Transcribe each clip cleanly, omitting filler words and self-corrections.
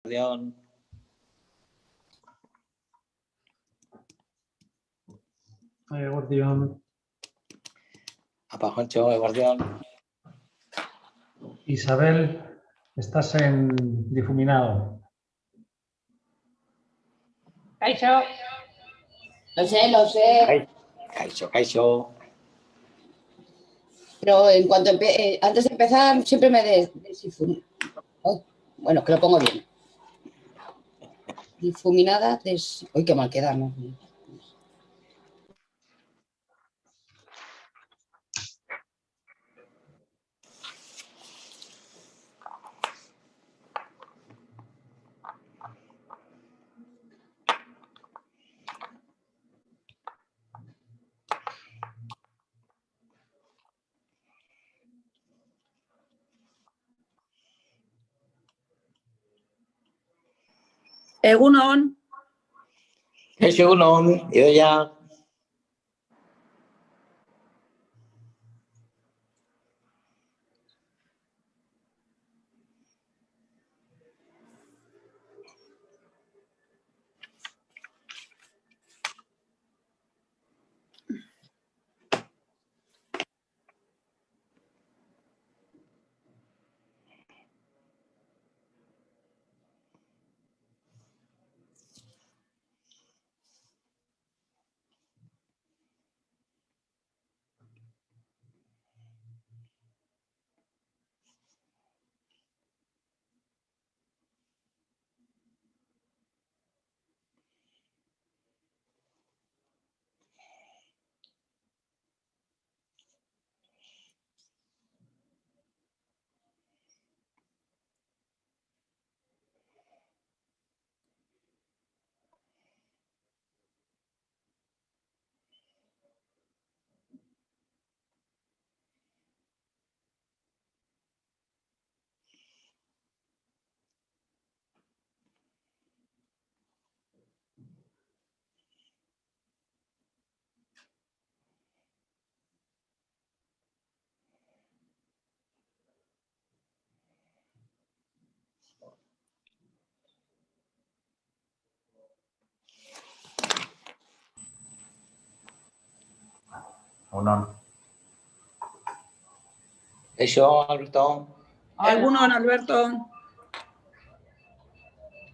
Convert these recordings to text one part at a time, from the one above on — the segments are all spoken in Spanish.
Guardión. Guardión. Apa, Juancho, Guardión. Isabel, estás en difuminado. Kaixo. Lo sé. Kaixo. Pero en cuanto antes de empezar, siempre me desdifumino. Oh, bueno, que lo pongo bien. Difuminada, uy, qué mal queda, ¿no? Egunon. Egunon, Idoia. Egunon. Eso, Alberto. Egunon, Alberto.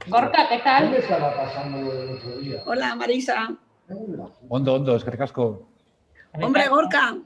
Gorka, ¿qué tal? ¿Dónde estaba pasando el otro día? Hola, Marisa. Ondo, eskerrik asko. Hombre, Gorka.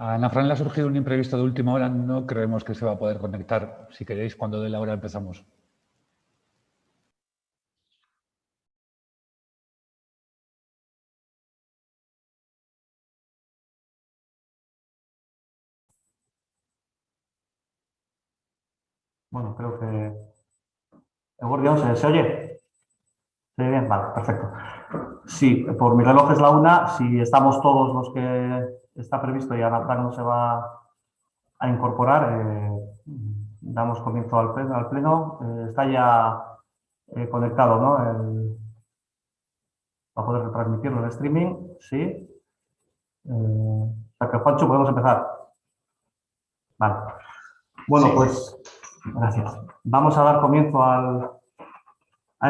A Ana Fran le ha surgido un imprevisto de última hora. No creemos que se va a poder conectar. Si queréis, cuando dé la hora empezamos. Bueno, creo que... Eguardión, ¿se oye? ¿Se oye bien? Vale, perfecto. Sí, por mi reloj es la 1. Si estamos todos los que está previsto y Ana Fran no se va a incorporar, damos comienzo al pleno. Está ya conectado, ¿no? Va a poder retransmitirlo en streaming, sí. O sea que, Juancho, podemos empezar. Vale. Bueno, Sí. pues, gracias. Vamos a dar comienzo a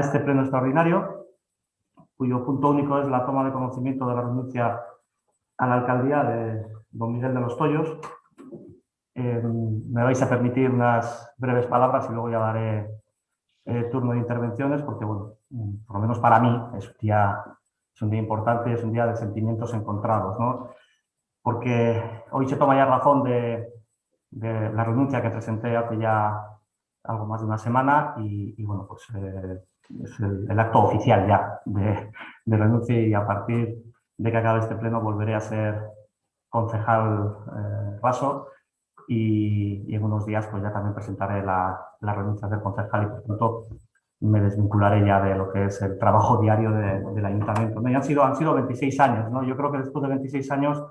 este pleno extraordinario, cuyo punto único es la toma de conocimiento de la renuncia a la alcaldía de don Miguel de los Tollos. Me vais a permitir unas breves palabras y luego ya daré turno de intervenciones, porque, bueno, por lo menos para mí es un día importante, es un día de sentimientos encontrados, ¿no? Porque hoy se toma ya razón de la renuncia que presenté hace ya algo más de una semana y bueno, pues es el acto oficial ya de renuncia, y a partir de que acabe este pleno volveré a ser concejal raso y en unos días pues ya también presentaré la renuncia del concejal y por tanto me desvincularé ya de lo que es el trabajo diario del ayuntamiento, ¿no? Y han sido 26 años, ¿no? Yo creo que después de 26 años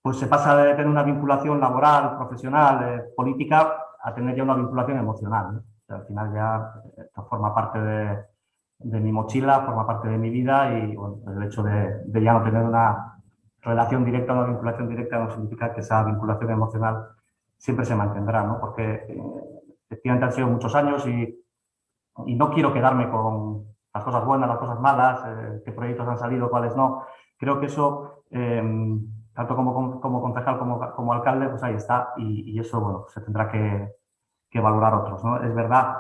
pues se pasa de tener una vinculación laboral, profesional, política, a tener ya una vinculación emocional, ¿no? O sea, al final ya esto forma parte de mi mochila, forma parte de mi vida y bueno, el hecho de ya no tener una relación directa, una vinculación directa no significa que esa vinculación emocional siempre se mantendrá, ¿no? Porque efectivamente han sido muchos años y no quiero quedarme con las cosas buenas, las cosas malas, qué proyectos han salido, cuáles no. Creo que eso, tanto como concejal como alcalde, pues ahí está y eso, bueno, se tendrá que valorar otros, ¿no? Es verdad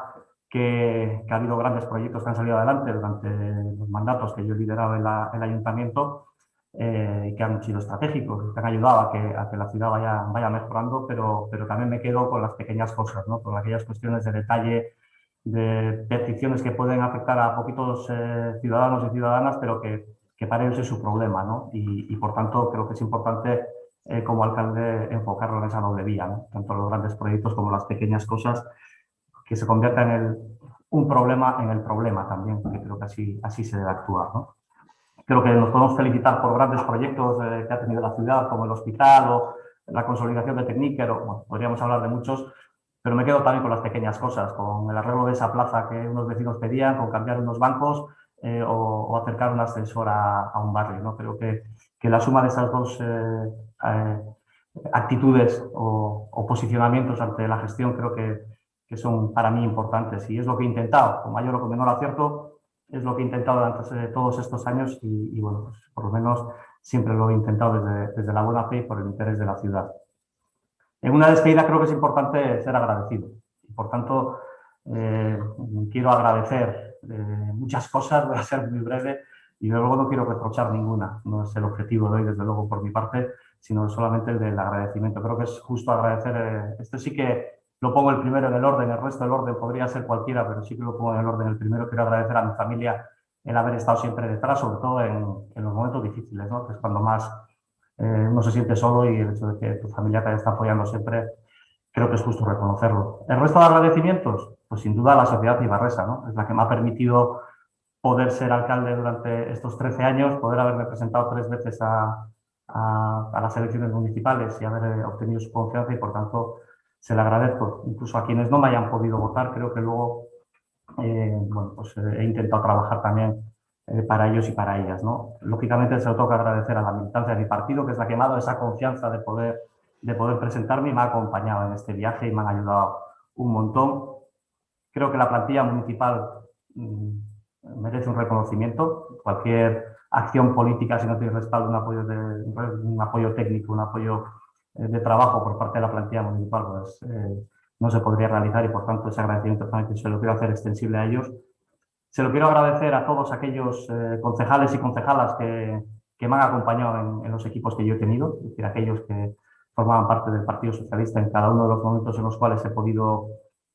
que ha habido grandes proyectos que han salido adelante durante los mandatos que yo he liderado en el ayuntamiento y que han sido estratégicos, que han ayudado a que la ciudad vaya mejorando, pero también me quedo con las pequeñas cosas, ¿no? Con aquellas cuestiones de detalle, de peticiones que pueden afectar a poquitos ciudadanos y ciudadanas, pero que para ellos es su problema, ¿no? Y por tanto creo que es importante como alcalde enfocarlo en esa doble vía, ¿no? Tanto los grandes proyectos como las pequeñas cosas, que se conviertan en un problema en el problema también, porque creo que así se debe actuar, ¿no? Creo que nos podemos felicitar por grandes proyectos que ha tenido la ciudad, como el hospital o la consolidación de Techniker, o bueno, podríamos hablar de muchos, pero me quedo también con las pequeñas cosas, con el arreglo de esa plaza que unos vecinos pedían, con cambiar unos bancos o acercar un ascensor a un barrio, ¿no? Creo que la suma de esas dos actitudes o posicionamientos ante la gestión creo que son para mí importantes y es lo que he intentado, con mayor o con menor acierto, es lo que he intentado durante todos estos años y bueno, pues por lo menos siempre lo he intentado desde la buena fe y por el interés de la ciudad. En una despedida creo que es importante ser agradecido y por tanto quiero agradecer muchas cosas, voy a ser muy breve y luego no quiero reprochar ninguna, no es el objetivo de hoy desde luego por mi parte, sino solamente el del agradecimiento. Creo que es justo agradecer, esto sí que lo pongo el primero en el orden, el resto del orden podría ser cualquiera, pero sí que lo pongo en el orden el primero. Quiero agradecer a mi familia el haber estado siempre detrás, sobre todo en los momentos difíciles, ¿no? Que es cuando más uno se siente solo y el hecho de que tu familia te está apoyando siempre, creo que es justo reconocerlo. El resto de agradecimientos, pues sin duda a la sociedad ibarresa, ¿no? Es la que me ha permitido poder ser alcalde durante estos 13 años, poder haberme presentado 3 veces a las elecciones municipales y haber obtenido su confianza y por tanto se le agradezco. Incluso a quienes no me hayan podido votar, creo que luego bueno, pues, he intentado trabajar también para ellos y para ellas, ¿no? Lógicamente se lo tengo que agradecer a la militancia de mi partido, que es la que me ha dado esa confianza de poder presentarme y me ha acompañado en este viaje y me han ayudado un montón. Creo que la plantilla municipal merece un reconocimiento. Cualquier acción política, si no tiene respaldo, un apoyo técnico, un apoyo de trabajo por parte de la plantilla municipal, pues no se podría realizar y por tanto ese agradecimiento también se lo quiero hacer extensible a ellos. Se lo quiero agradecer a todos aquellos concejales y concejalas que me han acompañado en los equipos que yo he tenido, es decir, aquellos que formaban parte del Partido Socialista en cada uno de los momentos en los cuales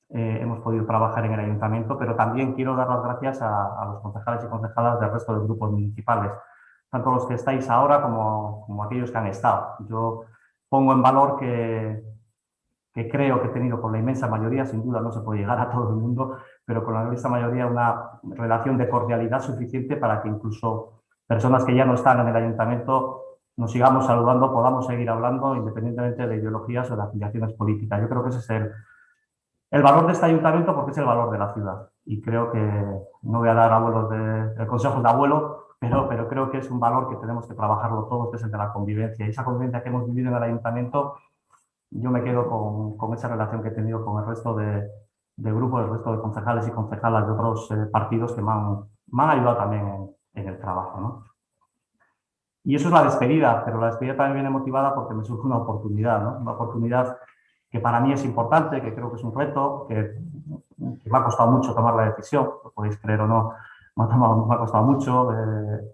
hemos podido trabajar en el ayuntamiento, pero también quiero dar las gracias a los concejales y concejalas del resto de grupos municipales, tanto los que estáis ahora como aquellos que han estado. Yo pongo en valor que creo que he tenido con la inmensa mayoría, sin duda no se puede llegar a todo el mundo, pero con la inmensa mayoría una relación de cordialidad suficiente para que incluso personas que ya no están en el ayuntamiento nos sigamos saludando, podamos seguir hablando independientemente de ideologías o de afiliaciones políticas. Yo creo que ese es el valor de este ayuntamiento porque es el valor de la ciudad. Y creo que, no voy a dar consejos de abuelo, pero creo que es un valor que tenemos que trabajarlo todos, que es el de la convivencia. Y esa convivencia que hemos vivido en el ayuntamiento, yo me quedo con esa relación que he tenido con el resto de grupos, el resto de concejales y concejalas de otros partidos que me han ayudado también en el trabajo, ¿no? Y eso es la despedida, pero la despedida también viene motivada porque me surge una oportunidad, ¿no? Una oportunidad que para mí es importante, que creo que es un reto, que me ha costado mucho tomar la decisión, lo podéis creer o no, me ha costado mucho,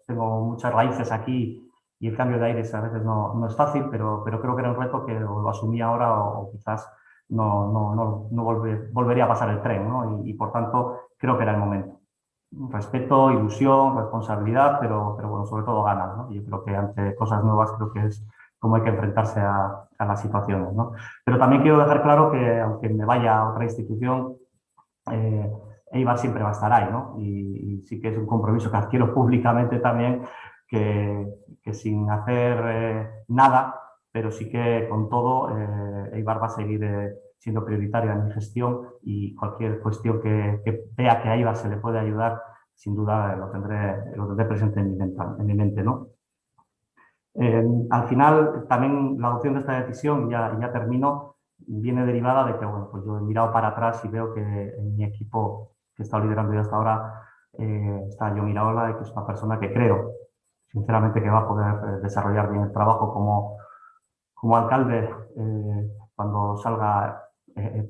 tengo muchas raíces aquí y el cambio de aires a veces no es fácil, pero creo que era un reto que o lo asumí ahora o quizás no volvería a pasar el tren, ¿no? Y por tanto creo que era el momento. Respeto, ilusión, responsabilidad, pero bueno, sobre todo ganas, ¿no? Yo creo que ante cosas nuevas creo que es como hay que enfrentarse a las situaciones, ¿no? Pero también quiero dejar claro que aunque me vaya a otra institución, Eibar siempre va a estar ahí, ¿no? Y sí que es un compromiso que adquiero públicamente también, que sin hacer nada, pero sí que con todo, Eibar va a seguir siendo prioritaria en mi gestión y cualquier cuestión que vea que a Eibar se le puede ayudar, sin duda lo tendré presente en mi mente, ¿no? Al final, también la adopción de esta decisión, ya termino, viene derivada de que, bueno, pues yo he mirado para atrás y veo que en mi equipo que he estado liderando yo hasta ahora está Jon Iraola, que es una persona que creo, sinceramente, que va a poder desarrollar bien el trabajo como alcalde cuando salga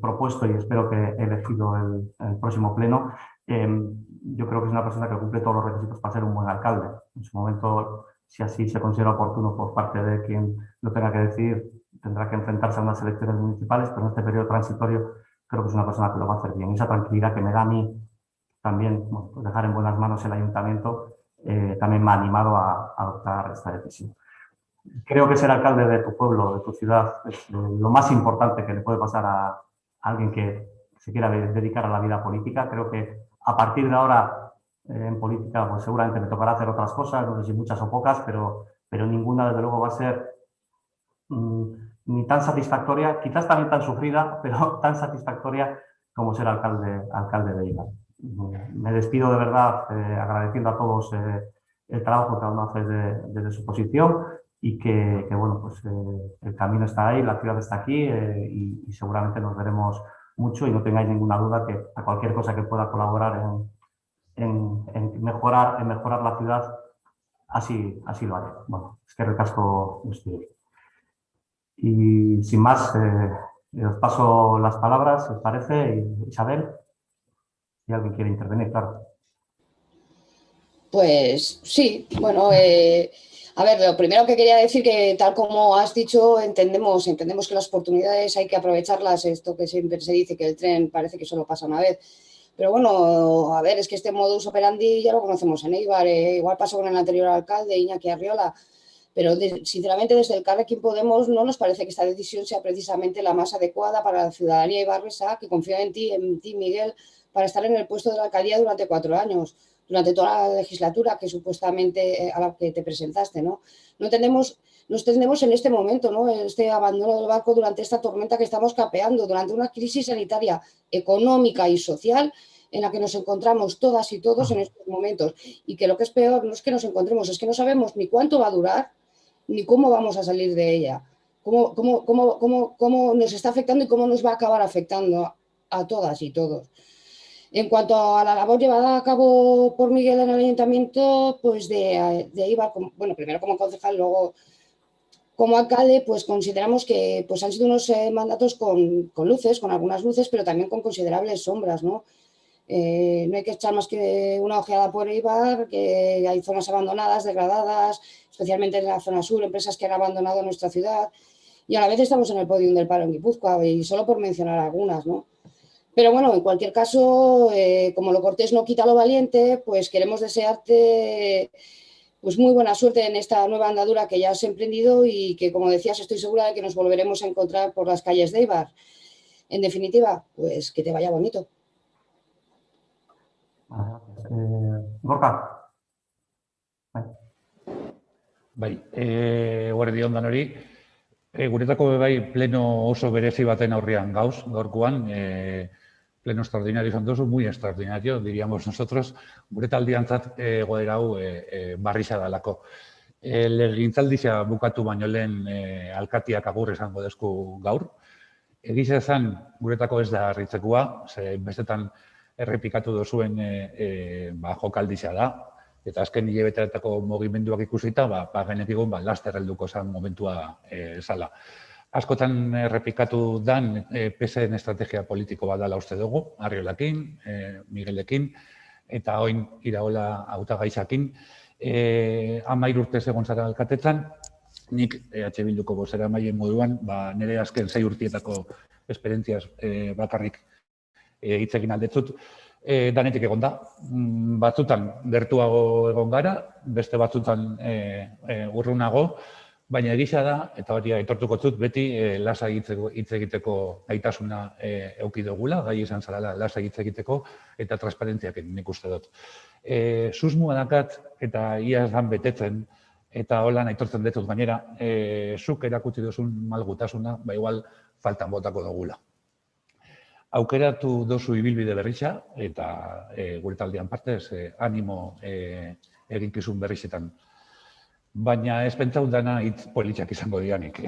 propuesto y espero que elegido el próximo pleno. Yo creo que es una persona que cumple todos los requisitos para ser un buen alcalde. En su momento, si así se considera oportuno por parte de quien lo tenga que decir, tendrá que enfrentarse a unas elecciones municipales, pero en este periodo transitorio creo que es una persona que lo va a hacer bien. Y esa tranquilidad que me da a mí también, bueno, pues dejar en buenas manos el ayuntamiento, también me ha animado a adoptar esta decisión. Creo que ser alcalde de tu pueblo, de tu ciudad, es lo más importante que le puede pasar a alguien que se quiera dedicar a la vida política. Creo que a partir de ahora en política pues seguramente me tocará hacer otras cosas, no sé si muchas o pocas, pero ninguna desde luego va a ser ni tan satisfactoria, quizás también tan sufrida, pero tan satisfactoria como ser alcalde de Eibar. Me despido de verdad agradeciendo a todos el trabajo que cada uno hace desde su posición y que bueno, pues el camino está ahí, la ciudad está aquí y seguramente nos veremos mucho y no tengáis ninguna duda que a cualquier cosa que pueda colaborar en mejorar la ciudad, así lo haré. Bueno, es que recasco estoy. Y sin más, os paso las palabras, ¿os parece? Isabel, si alguien quiere intervenir, claro. Pues sí, bueno, a ver, lo primero que quería decir que tal como has dicho, entendemos que las oportunidades hay que aprovecharlas, esto que siempre se dice que el tren parece que solo pasa una vez. Pero bueno, a ver, es que este modus operandi ya lo conocemos en Eibar, igual pasó con el anterior alcalde, Iñaki Arriola, pero sinceramente desde el Carrequín Podemos no nos parece que esta decisión sea precisamente la más adecuada para la ciudadanía ibarresa, que confía en ti, Miguel, para estar en el puesto de la alcaldía durante 4 años. Durante toda la legislatura que supuestamente a la que te presentaste, ¿no? Nos entendemos en este momento, ¿no? Este abandono del barco durante esta tormenta que estamos capeando, durante una crisis sanitaria, económica y social en la que nos encontramos todas y todos en estos momentos. Y que lo que es peor no es que nos encontremos, es que no sabemos ni cuánto va a durar, ni cómo vamos a salir de ella. Cómo nos está afectando y cómo nos va a acabar afectando a todas y todos. En cuanto a la labor llevada a cabo por Miguel en el ayuntamiento, pues de Eibar, bueno, primero como concejal, luego como alcalde, pues consideramos que pues han sido unos mandatos con luces, con algunas luces, pero también con considerables sombras, ¿no? No hay que echar más que una ojeada por Eibar, que hay zonas abandonadas, degradadas, especialmente en la zona sur, empresas que han abandonado nuestra ciudad, y a la vez estamos en el podium del paro en Guipúzcoa, y solo por mencionar algunas, ¿no? Pero bueno, en cualquier caso, como lo cortés no quita lo valiente, pues queremos desearte pues muy buena suerte en esta nueva andadura que ya has emprendido y que, como decías, estoy segura de que nos volveremos a encontrar por las calles de Eibar. En definitiva, pues que te vaya bonito. Gorka. Bai, guardi ondan hori. Guretako bai pleno oso berezi baten aurrean gaurkoan, pleno extraordinario izan dozu, muy extraordinario, diríamos nosotros, gure taldiantzat goera hau barrisa dalako. Legegintzaldia bukatu baino lehen alkatiak agur esango dezku gaur. Egia esan guretako ez da harritzekoa, ze bestetan errepikatu dozuen jokalditza da. Eta azken hilabeteetako mugimenduak ikusita, genekigun laster helduko zen momentua zala. Askotan errepikatu dan PSen estrategia politiko bat dela uste dugu, Arriolakin, Miguelekin, eta oin Iraola hautagaizakin. 13 urte egon zara alkatetzan, nik EH Bilduko bozera maien moduan, nire azken 6 urtietako esperientziaz bakarrik hitz egin aldetzut, danetik egon da. Batzutan gertuago egon gara, beste batzutan urrunago, baina egisa da, eta hori aitortuko zut, beti lasa hitz egiteko gaitasuna eduki dugula, gai izan zarala lasa hitz egiteko, eta transparentziak nik uste dut. Susmoa dakat, eta ia ez dan betetzen, eta holan aitortzen detut gainera, zuk erakutsi duzun malgutasuna, igual faltan botako dugula. Aukeratu dozu ibilbide berritza, eta gure taldean partez, animo eginkizun berritzetan. Baina ez pentsau dana hitz politxak izango dianik.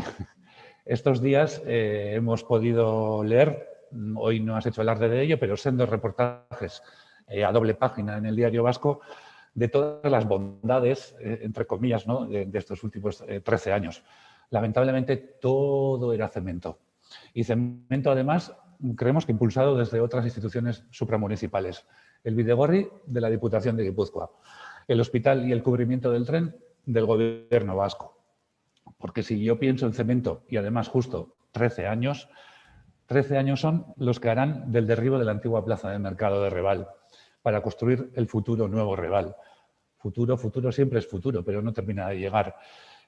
Estos días hemos podido leer, hoy no has hecho alarde de ello, pero sendos reportajes a doble página en el Diario Vasco de todas las bondades, entre comillas, ¿no?, de estos últimos 13 años. Lamentablemente todo era cemento. Y cemento, además, creemos que impulsado desde otras instituciones supramunicipales. El Bidegorri de la Diputación de Guipúzcoa, el hospital y el cubrimiento del tren del Gobierno vasco. Porque si yo pienso en cemento y además justo 13 años son los que harán del derribo de la antigua plaza de mercado de Reval para construir el futuro nuevo Reval. Futuro siempre es futuro, pero no termina de llegar.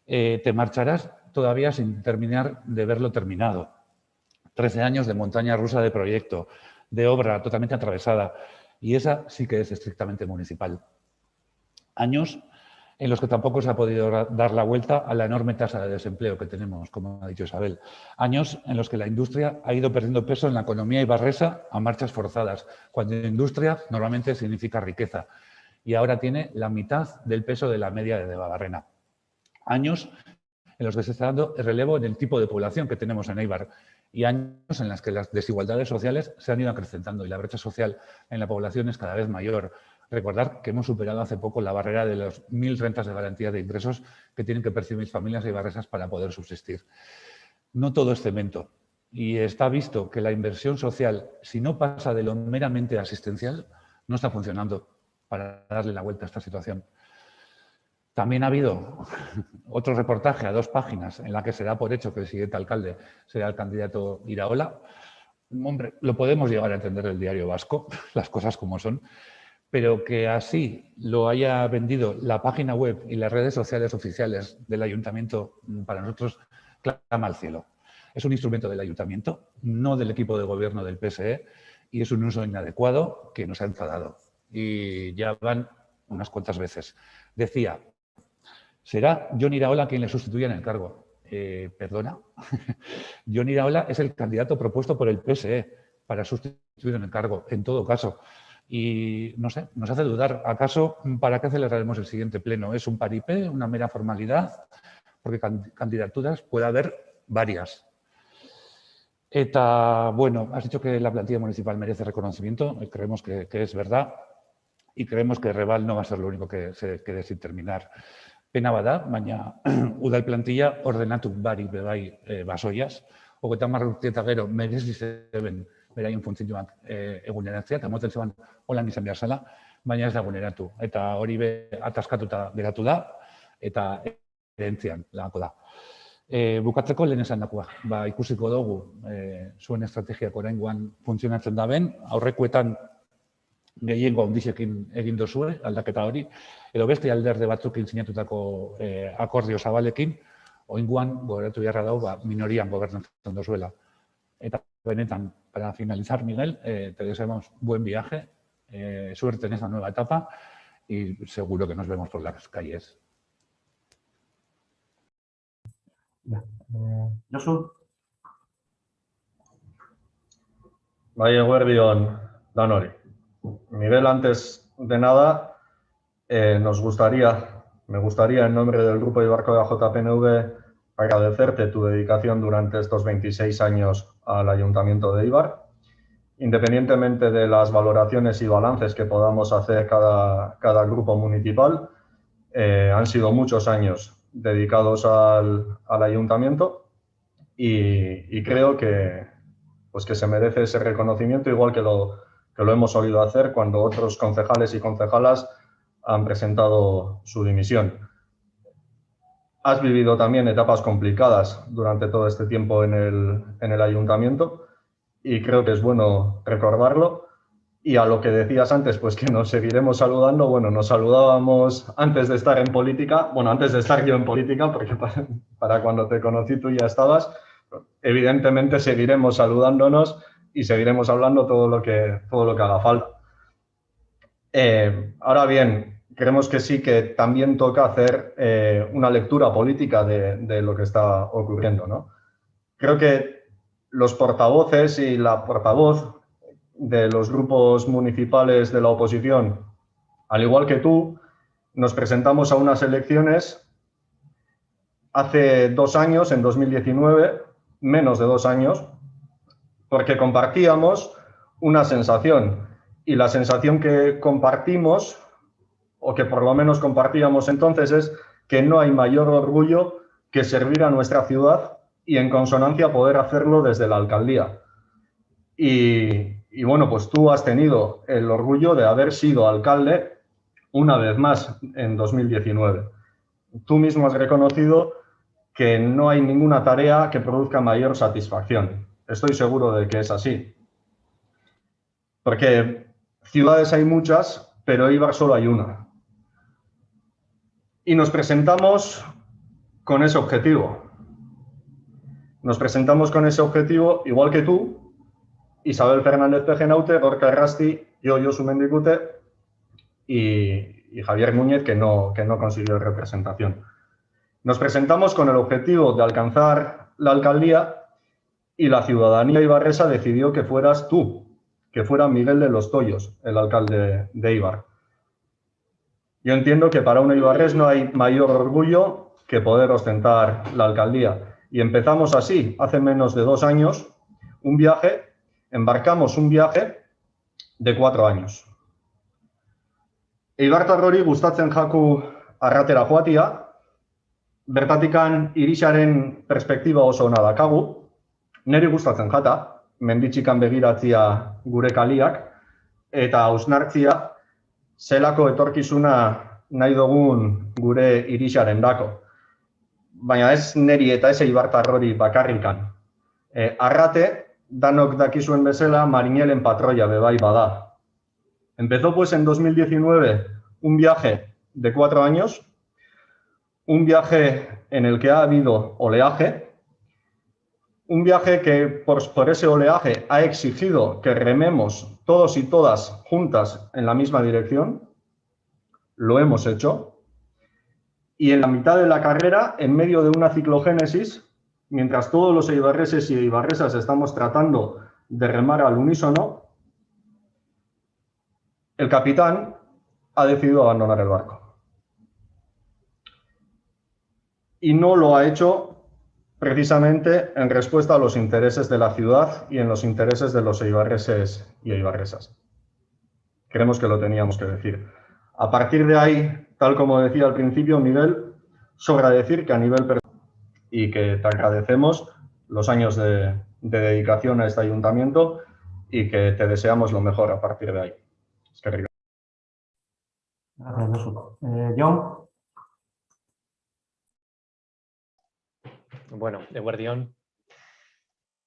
Te marcharás todavía sin terminar de verlo terminado. 13 años de montaña rusa de proyecto, de obra totalmente atravesada, y esa sí que es estrictamente municipal. Años en los que tampoco se ha podido dar la vuelta a la enorme tasa de desempleo que tenemos, como ha dicho Isabel. Años en los que la industria ha ido perdiendo peso en la economía ibarresa a marchas forzadas, cuando industria normalmente significa riqueza, y ahora tiene la mitad del peso de la media de Debabarrena. Años en los que se está dando el relevo en el tipo de población que tenemos en Eibar, y años en los que las desigualdades sociales se han ido acrecentando y la brecha social en la población es cada vez mayor. Recordar que hemos superado hace poco la barrera de los 1000 rentas de garantía de ingresos que tienen que percibir familias eibarresas para poder subsistir. No todo es cemento, y está visto que la inversión social, si no pasa de lo meramente asistencial, no está funcionando para darle la vuelta a esta situación. También ha habido otro reportaje a 2 páginas en la que se da por hecho que el siguiente alcalde será el candidato Iraola. Hombre, lo podemos llegar a entender del Diario Vasco, las cosas como son, pero que así lo haya vendido la página web y las redes sociales oficiales del ayuntamiento, para nosotros clama al cielo. Es un instrumento del ayuntamiento, no del equipo de gobierno del PSE, y es un uso inadecuado que nos ha enfadado. Y ya van unas cuantas veces. Decía, ¿será Jon Iraola quien le sustituya en el cargo? ¿Perdona? Jon Iraola es el candidato propuesto por el PSE para sustituir en el cargo, en todo caso. Y no sé, nos hace dudar, ¿acaso para qué celebraremos el siguiente pleno? ¿Es un paripé, una mera formalidad? Porque candidaturas puede haber varias. Eta, bueno, has dicho que la plantilla municipal merece reconocimiento, creemos que es verdad, y creemos que Reval no va a ser lo único que se quede sin terminar. Pena bada, baina udal plantilla ordenatu barik bebai basoiaz, 30 urte eta gero merezi zeben beraien funtzioak eguneratzea, eta moten zeban holan izan behar zela, baina ez da eguneratu. Eta hori ataskatuta geratu da, eta erentzian lagako da. Bukatzeko lehen esan dakoa, ikusiko dugu zuen estrategiak oraingoan funtzionatzen da ben, aurrekoetan gehiengo handizekin egin dozue, aldaketa hori, edo beste alderde batzukin sinatutako akordio zabalekin, oraingoan gogoratu beharra dago minorian gobernatzen dozuela. Eta benetan, para finalizar, Miguel, te deseamos buen viaje, suerte en esa nueva etapa y seguro que nos vemos por las calles. Josu. Bai, eguerdion danori. Miguel, antes de nada, me gustaría en nombre del Grupo Eibarko de JPNV agradecerte tu dedicación durante estos 26 años al Ayuntamiento de Eibar independientemente de las valoraciones y balances que podamos hacer cada grupo municipal, han sido muchos años dedicados al ayuntamiento y creo que se merece ese reconocimiento, igual que lo hemos solido hacer cuando otros concejales y concejalas han presentado su dimisión. Has vivido también etapas complicadas durante todo este tiempo en el ayuntamiento y creo que es bueno recordarlo. Y a lo que decías antes, pues que nos seguiremos saludando. Bueno, nos saludábamos antes de estar en política, bueno, antes de estar yo en política, porque para cuando te conocí tú ya estabas. Evidentemente seguiremos saludándonos y seguiremos hablando todo lo que haga falta. Ahora bien, creemos que sí que también toca hacer una lectura política de lo que está ocurriendo, ¿no? Creo que los portavoces y la portavoz de los grupos municipales de la oposición, al igual que tú, nos presentamos a unas elecciones hace 2 años, en 2019, menos de 2 años, porque compartíamos una sensación. Y la sensación que compartimos, o que por lo menos compartíamos entonces, es que no hay mayor orgullo que servir a nuestra ciudad y en consonancia poder hacerlo desde la alcaldía. Y bueno, pues tú has tenido el orgullo de haber sido alcalde una vez más en 2019. Tú mismo has reconocido que no hay ninguna tarea que produzca mayor satisfacción. Estoy seguro de que es así. Porque ciudades hay muchas, pero Eibar solo hay una. Y nos presentamos con ese objetivo. Nos presentamos con ese objetivo, igual que tú, Isabel Fernández Pejenaute, Gorka Errasti, yo, Josu Mendicute y Javier Núñez, que no consiguió representación. Nos presentamos con el objetivo de alcanzar la alcaldía y la ciudadanía ibarresa decidió que fueras tú, que fuera Miguel de los Toyos, el alcalde de Eibar. Yo entiendo que para un eibarrés no hay mayor orgullo que poder ostentar la alcaldía. Y empezamos así, hace menos de 2 años, embarcamos un viaje de 4 años. Eibartarrori gustatzen jaku arratera joatia, bertatikan irixaren perspektiba oso ona dakagu, niri gustatzen jata, menditxikan begiratzia gure kaliak, eta hausnartzia zelako etorkizuna nahi dugun gure irixaren dako. Baina ez niri eta ez eibartarrori bakarrikan. Arrate, danok dakizuen bezala, marinelen patroia bebai bada. Empezó pues en 2019 un viaje de 4 años, un viaje en el que ha habido oleaje, un viaje que por ese oleaje ha exigido que rememos todos y todas juntas en la misma dirección. Lo hemos hecho. Y en la mitad de la carrera, en medio de una ciclogénesis, mientras todos los eibarreses y eibarresas estamos tratando de remar al unísono, el capitán ha decidido abandonar el barco. Y no lo ha hecho precisamente en respuesta a los intereses de la ciudad y en los intereses de los eibarreses y eibarresas. Creemos que lo teníamos que decir. A partir de ahí, tal como decía al principio Miguel, sobra decir que a nivel personal y que te agradecemos los años de dedicación a este ayuntamiento y que te deseamos lo mejor a partir de ahí. Gracias, Josu. John. Bueno, eguerdión.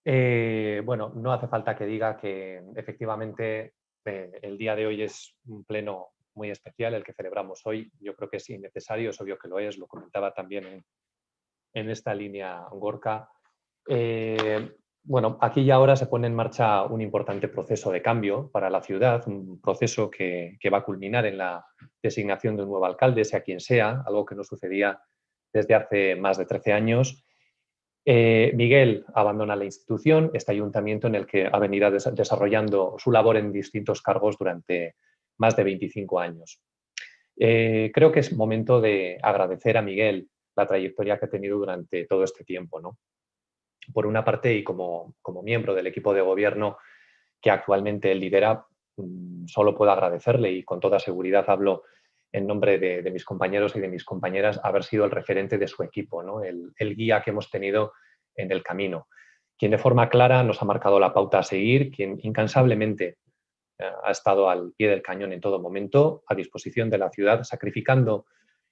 Bueno, no hace falta que diga que efectivamente el día de hoy es un pleno muy especial el que celebramos hoy. Yo creo que es innecesario, es obvio que lo es, lo comentaba también en esta línea Gorka. Bueno, aquí y ahora se pone en marcha un importante proceso de cambio para la ciudad, un proceso que va a culminar en la designación de un nuevo alcalde, sea quien sea, algo que no sucedía desde hace más de 13 años. Miguel abandona la institución, este ayuntamiento en el que ha venido desarrollando su labor en distintos cargos durante más de 25 años. Creo que es momento de agradecer a Miguel la trayectoria que ha tenido durante todo este tiempo, ¿no? Por una parte, y como miembro del equipo de gobierno que actualmente él lidera, solo puedo agradecerle y con toda seguridad hablo en nombre de mis compañeros y de mis compañeras, haber sido el referente de su equipo, ¿no? El guía que hemos tenido en el camino, quien de forma clara nos ha marcado la pauta a seguir, quien incansablemente ha estado al pie del cañón en todo momento, a disposición de la ciudad, sacrificando,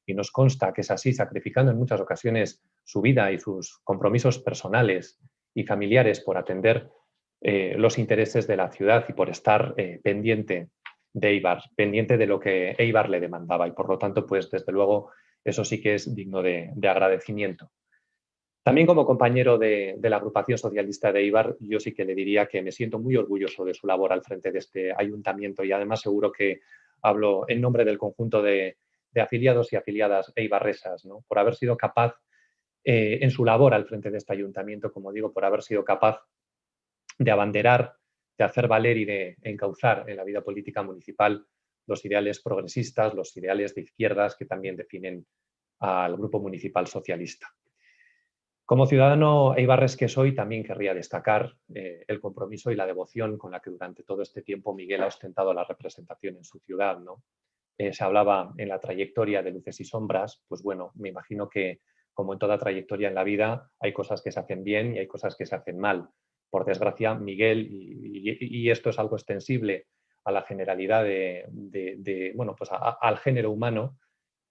y nos consta que es así, sacrificando en muchas ocasiones su vida y sus compromisos personales y familiares por atender los intereses de la ciudad y por estar pendiente de Eibar, pendiente de lo que Eibar le demandaba. Y por lo tanto, pues desde luego, eso sí que es digno de agradecimiento. También como compañero de la agrupación socialista de Eibar, yo sí que le diría que me siento muy orgulloso de su labor al frente de este ayuntamiento y además seguro que hablo en nombre del conjunto de afiliados y afiliadas eibarresas, ¿no? Por haber sido capaz en su labor al frente de este ayuntamiento, como digo, por haber sido capaz de abanderar, de hacer valer y de encauzar en la vida política municipal los ideales progresistas, los ideales de izquierdas que también definen al Grupo Municipal Socialista. Como ciudadano eibarres que soy, también querría destacar el compromiso y la devoción con la que durante todo este tiempo Miguel ha ostentado la representación en su ciudad, ¿no? Se hablaba en la trayectoria de luces y sombras, pues bueno, me imagino que como en toda trayectoria en la vida hay cosas que se hacen bien y hay cosas que se hacen mal. Por desgracia, Miguel, y esto es algo extensible a la generalidad bueno, pues al género humano,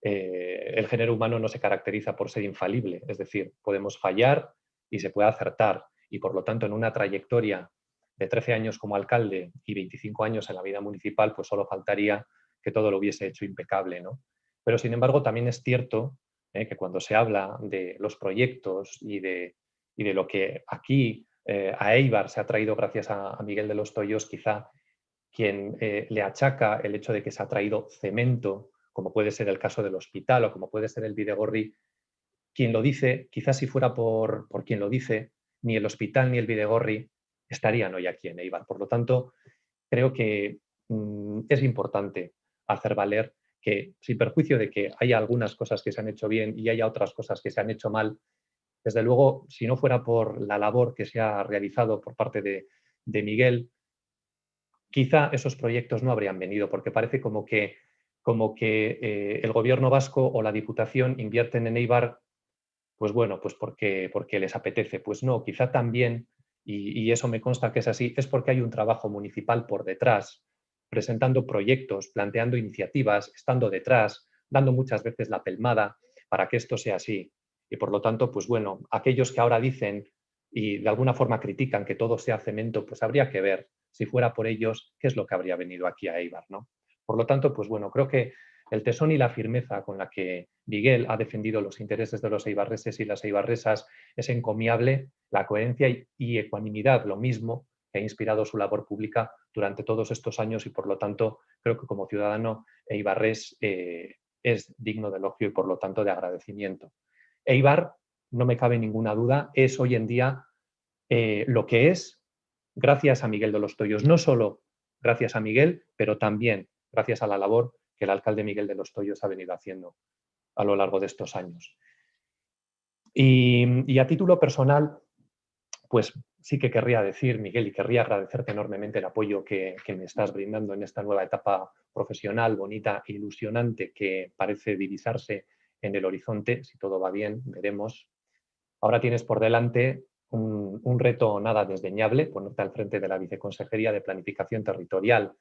el género humano no se caracteriza por ser infalible, es decir, podemos fallar y se puede acertar, y por lo tanto en una trayectoria de 13 años como alcalde y 25 años en la vida municipal, pues solo faltaría que todo lo hubiese hecho impecable, ¿no? Pero sin embargo también es cierto que cuando se habla de los proyectos y de lo que aquí a Eibar se ha traído gracias a Miguel de los Toyos, quizá quien le achaca el hecho de que se ha traído cemento, como puede ser el caso del hospital o como puede ser el Bidegorri, quien lo dice, quizás si fuera por quien lo dice, ni el hospital ni el Bidegorri estarían hoy aquí en Eibar. Por lo tanto, creo que es importante hacer valer que, sin perjuicio de que haya algunas cosas que se han hecho bien y haya otras cosas que se han hecho mal, desde luego, si no fuera por la labor que se ha realizado por parte de Miguel, quizá esos proyectos no habrían venido, porque parece como que el gobierno vasco o la Diputación invierten en Eibar, pues bueno, pues porque les apetece. Pues no, quizá también, y eso me consta que es así, es porque hay un trabajo municipal por detrás, presentando proyectos, planteando iniciativas, estando detrás, dando muchas veces la pelmada para que esto sea así. Y por lo tanto, pues bueno, aquellos que ahora dicen y de alguna forma critican que todo sea cemento, pues habría que ver, si fuera por ellos, qué es lo que habría venido aquí a Eibar, ¿no? Por lo tanto, pues bueno, creo que el tesón y la firmeza con la que Miguel ha defendido los intereses de los eibarreses y las eibarresas es encomiable, la coherencia y ecuanimidad, lo mismo que ha inspirado su labor pública durante todos estos años y por lo tanto creo que como ciudadano eibarrés es digno de elogio y por lo tanto de agradecimiento. Eibar, no me cabe ninguna duda, es hoy en día lo que es gracias a Miguel de los Toyos. No solo gracias a Miguel, pero también gracias a la labor que el alcalde Miguel de los Toyos ha venido haciendo a lo largo de estos años. Y a título personal, pues sí que querría decir, Miguel, y querría agradecerte enormemente el apoyo que me estás brindando en esta nueva etapa profesional, bonita e ilusionante que parece divisarse en el horizonte. Si todo va bien, veremos. Ahora tienes por delante un reto nada desdeñable, ponerte al frente de la Viceconsejería de Planificación Territorial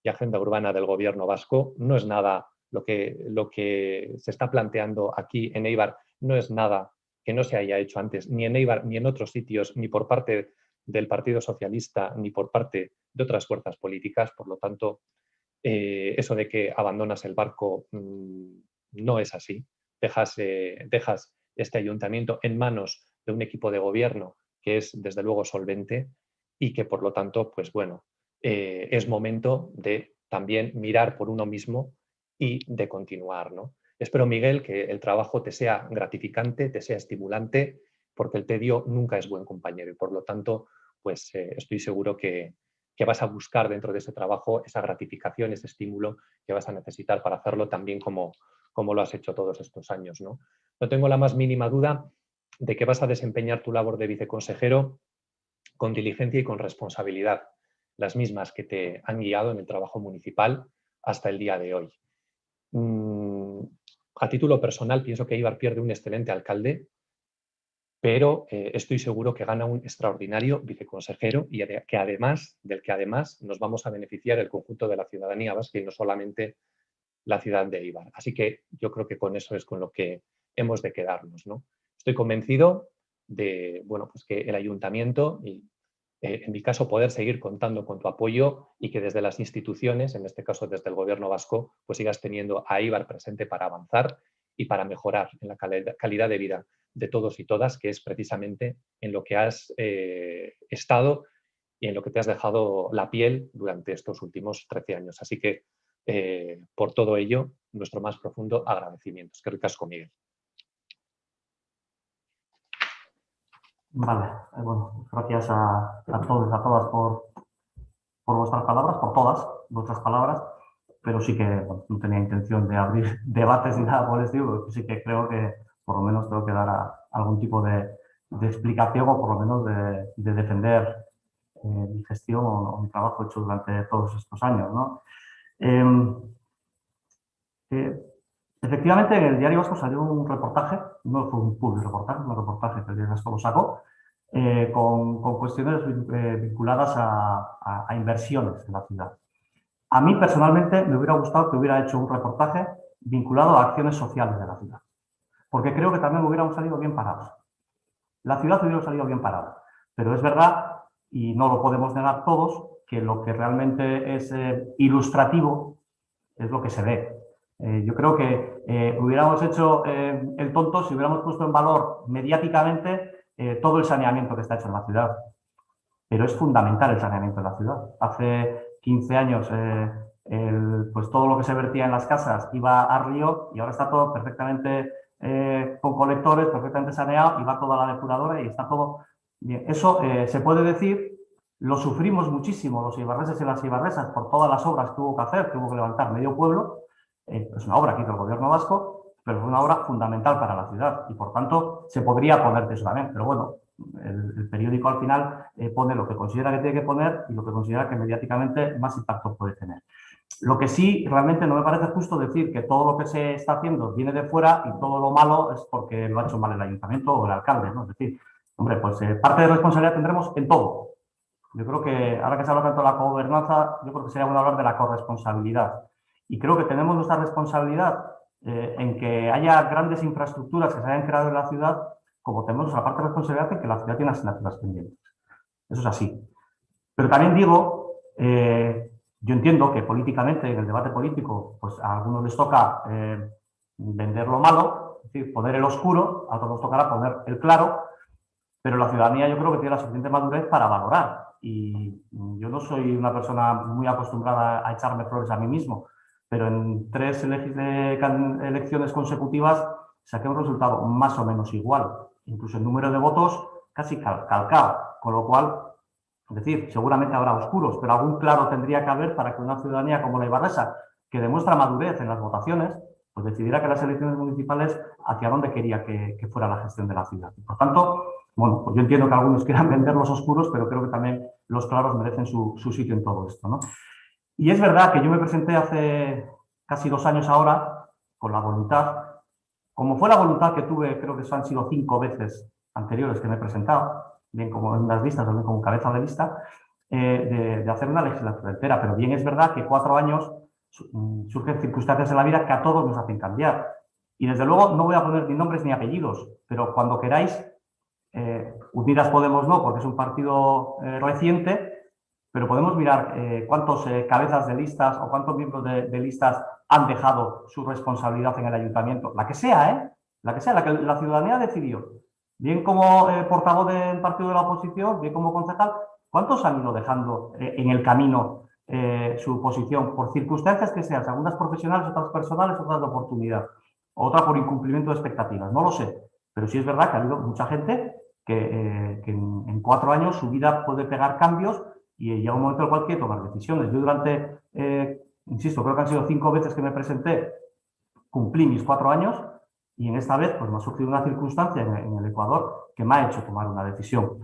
y Agenda Urbana del Gobierno vasco. No es nada lo que se está planteando aquí en Eibar, no es nada que no se haya hecho antes, ni en Eibar, ni en otros sitios, ni por parte del Partido Socialista, ni por parte de otras fuerzas políticas. Por lo tanto, eso de que abandonas el barco no es así. Dejas este ayuntamiento en manos de un equipo de gobierno que es, desde luego, solvente y que, por lo tanto, pues bueno, es momento de también mirar por uno mismo y de continuar, ¿no? Espero, Miguel, que el trabajo te sea gratificante, te sea estimulante, porque el tedio nunca es buen compañero y, por lo tanto, pues estoy seguro que vas a buscar dentro de ese trabajo esa gratificación, ese estímulo que vas a necesitar para hacerlo también como lo has hecho todos estos años, ¿no? No tengo la más mínima duda de que vas a desempeñar tu labor de viceconsejero con diligencia y con responsabilidad. las mismas que te han guiado en el trabajo municipal hasta el día de hoy. A título personal, pienso que Éibar pierde un excelente alcalde, pero estoy seguro que gana un extraordinario viceconsejero y del que además nos vamos a beneficiar el conjunto de la ciudadanía vasca y no solamente la ciudad de Éibar. Así que yo creo que con eso es con lo que hemos de quedarnos, ¿no? Estoy convencido de, bueno, pues que el ayuntamiento y en mi caso poder seguir contando con tu apoyo y que desde las instituciones, en este caso desde el gobierno vasco, pues sigas teniendo a Éibar presente para avanzar y para mejorar en la calidad de vida de todos y todas, que es precisamente en lo que has estado y en lo que te has dejado la piel durante estos últimos 13 años. Así que por todo ello, nuestro más profundo agradecimiento. Es que ricasco, Miguel. Vale, bueno, gracias a todos y a todas por vuestras palabras, por todas vuestras palabras, pero sí que bueno, no tenía intención de abrir debates ni nada por el estilo, sí que creo que por lo menos tengo que dar algún tipo de explicación o por lo menos de defender mi gestión o mi trabajo hecho durante todos estos años, ¿no? Efectivamente, en el Diario Vasco salió un reportaje, no fue un public reportaje, un reportaje que el Diario Vasco lo sacó, con cuestiones vinculadas a inversiones en la ciudad. A mí, personalmente, me hubiera gustado que hubiera hecho un reportaje vinculado a acciones sociales de la ciudad, porque creo que también hubiéramos salido bien parados. La ciudad hubiera salido bien parada, pero es verdad, y no lo podemos negar todos, que lo que realmente es ilustrativo es lo que se ve. Yo creo que hubiéramos hecho el tonto si hubiéramos puesto en valor mediáticamente todo el saneamiento que está hecho en la ciudad. Pero es fundamental el saneamiento en la ciudad. Hace 15 años pues todo lo que se vertía en las casas iba a río y ahora está todo perfectamente con colectores, perfectamente saneado y va toda la depuradora y está todo bien. Eso se puede decir, lo sufrimos muchísimo los eibarreses y las eibarresas por todas las obras que hubo que hacer, que hubo que levantar medio pueblo. Es una obra que hizo el gobierno vasco, pero es una obra fundamental para la ciudad y por tanto se podría poner tesoramente, pero bueno, el periódico al final pone lo que considera que tiene que poner y lo que considera que mediáticamente más impacto puede tener. Lo que sí realmente no me parece justo decir que todo lo que se está haciendo viene de fuera y todo lo malo es porque lo ha hecho mal el ayuntamiento o el alcalde, ¿no? Es decir, hombre, pues parte de responsabilidad tendremos en todo. Yo creo que ahora que se habla tanto de la gobernanza, yo creo que sería bueno hablar de la corresponsabilidad. Y creo que tenemos nuestra responsabilidad en que haya grandes infraestructuras que se hayan creado en la ciudad, como tenemos nuestra parte de responsabilidad en que la ciudad tiene asignaturas pendientes. Eso es así. Pero también digo, yo entiendo que políticamente, en el debate político, pues a algunos les toca vender lo malo, es decir, poner el oscuro, a otros nos tocará poner el claro, pero la ciudadanía yo creo que tiene la suficiente madurez para valorar. Y yo no soy una persona muy acostumbrada a echarme flores a mí mismo, pero en 3 elecciones consecutivas saqué un resultado más o menos igual, incluso el número de votos casi calcado, con lo cual, es decir, seguramente habrá oscuros, pero algún claro tendría que haber para que una ciudadanía como la eibarresa, que demuestra madurez en las votaciones, pues decidiera que las elecciones municipales hacia dónde quería que fuera la gestión de la ciudad. Y por tanto, bueno, pues yo entiendo que algunos quieran vender los oscuros, pero creo que también los claros merecen su sitio en todo esto, ¿no? Y es verdad que yo me presenté hace casi 2 años ahora con la voluntad, como fue la voluntad que tuve, creo que han sido 5 veces anteriores que me he presentado, bien como en las listas, también como cabeza de lista, de hacer una legislatura entera. Pero bien es verdad que 4 años surgen circunstancias en la vida que a todos nos hacen cambiar. Y desde luego no voy a poner ni nombres ni apellidos, pero cuando queráis, Unidas Podemos no, porque es un partido reciente, pero podemos mirar cuántos cabezas de listas o cuántos miembros de listas han dejado su responsabilidad en el ayuntamiento. La que sea, la que la ciudadanía decidió. Bien como portavoz del partido de la oposición, bien como concejal, ¿cuántos han ido dejando en el camino su posición por circunstancias que sean, algunas profesionales, otras personales, otras de oportunidad, otra por incumplimiento de expectativas? No lo sé, pero sí es verdad que ha habido mucha gente que en 4 años su vida puede pegar cambios y llega un momento en el cual quiere tomar decisiones. Yo durante, insisto, creo que han sido 5 veces que me presenté, cumplí mis 4 años y en esta vez pues me ha surgido una circunstancia en el Ecuador que me ha hecho tomar una decisión.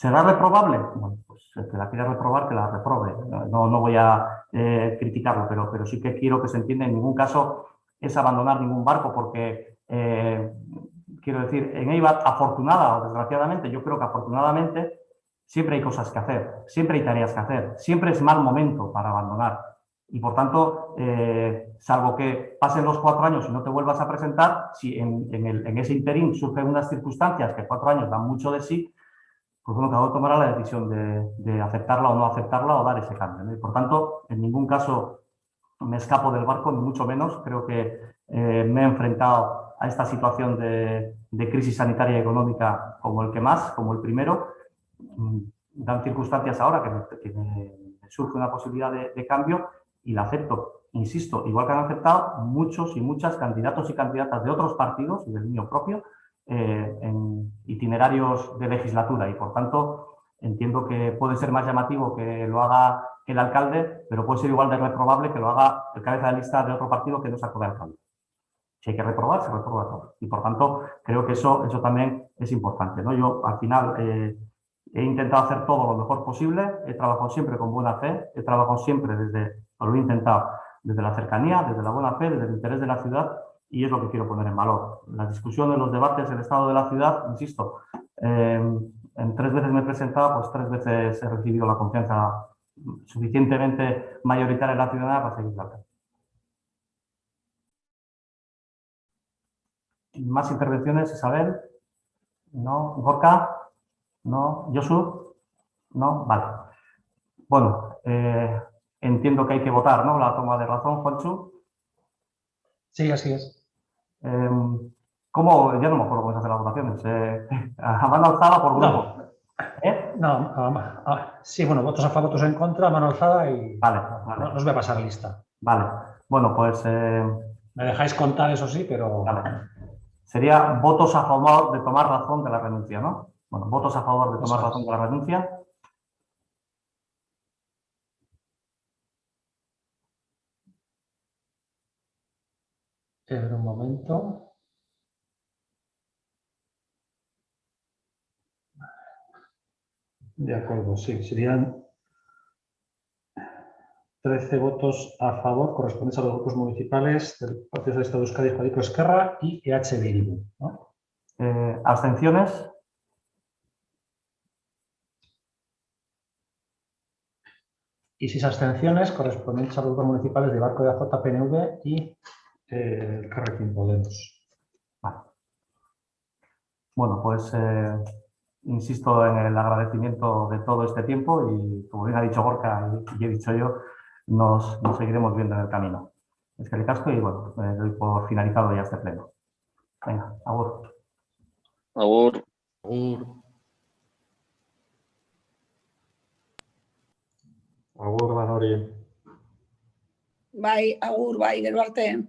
¿Será reprobable? Bueno, pues el que la quiera reprobar, que la reprobe. No voy a criticarlo, pero sí que quiero que se entienda, en ningún caso es abandonar ningún barco, porque, quiero decir, en Eibar, afortunada o desgraciadamente, yo creo que afortunadamente siempre hay cosas que hacer, siempre hay tareas que hacer, siempre es mal momento para abandonar. Y por tanto, salvo que pasen los 4 años y no te vuelvas a presentar, si en ese interín surgen unas circunstancias que 4 años dan mucho de sí, pues bueno, cada uno tomará la decisión de aceptarla o no aceptarla o dar ese cambio, ¿no? Y por tanto, en ningún caso me escapo del barco, ni mucho menos. Creo que me he enfrentado a esta situación de crisis sanitaria y económica como el que más, como el primero. Dan circunstancias ahora que me surge una posibilidad de cambio y la acepto. Insisto, igual que han aceptado muchos y muchas candidatos y candidatas de otros partidos y del mío propio, en itinerarios de legislatura, y por tanto entiendo que puede ser más llamativo que lo haga el alcalde, pero puede ser igual de reprobable que lo haga el cabeza de lista de otro partido que no sacó de alcalde. Si hay que reprobar, se reprueba todo. Y por tanto creo que eso también es importante, ¿no? Yo al final he intentado hacer todo lo mejor posible, he trabajado siempre con buena fe, he trabajado siempre lo he intentado desde la cercanía, desde la buena fe, desde el interés de la ciudad. Y es lo que quiero poner en valor. Las discusiones, los debates, el estado de la ciudad, insisto, en 3 veces me he presentado, pues 3 veces he recibido la confianza suficientemente mayoritaria en la ciudadanía para seguir adelante. ¿Más intervenciones, Isabel? ¿No? ¿Gorka? ¿No? ¿Josu? ¿No? Vale. Bueno, entiendo que hay que votar, ¿no? La toma de razón, Juanchu. Sí, así es. ¿Cómo? Ya no me acuerdo cómo se hacen las votaciones. ¿A mano alzada por grupo? Sí, bueno, votos a favor, votos en contra, mano alzada y Vale. no os voy a pasar lista. Vale. Bueno, pues... Me dejáis contar, eso sí, pero... Vale. Sería votos a favor de tomar razón de la renuncia, ¿no? Bueno, votos a favor de tomar razón de la renuncia. Un momento. De acuerdo, sí, serían 13 votos a favor correspondientes a los grupos municipales del Partido Socialista de Euskadi, Jodico Esquerra y EH Bildu, ¿no? ¿Abstenciones? Y 6 abstenciones correspondientes a los grupos municipales de Barco de AJ, PNV y Elkarrekin Podemos. Vale. Bueno, pues insisto en el agradecimiento de todo este tiempo y, como bien ha dicho Gorka y he dicho yo, nos seguiremos viendo en el camino. Es que le casco y bueno, doy por finalizado ya este pleno. Venga, agur. Agur. Agur. Agur, Manori. Bai, agur, bai, gero arte.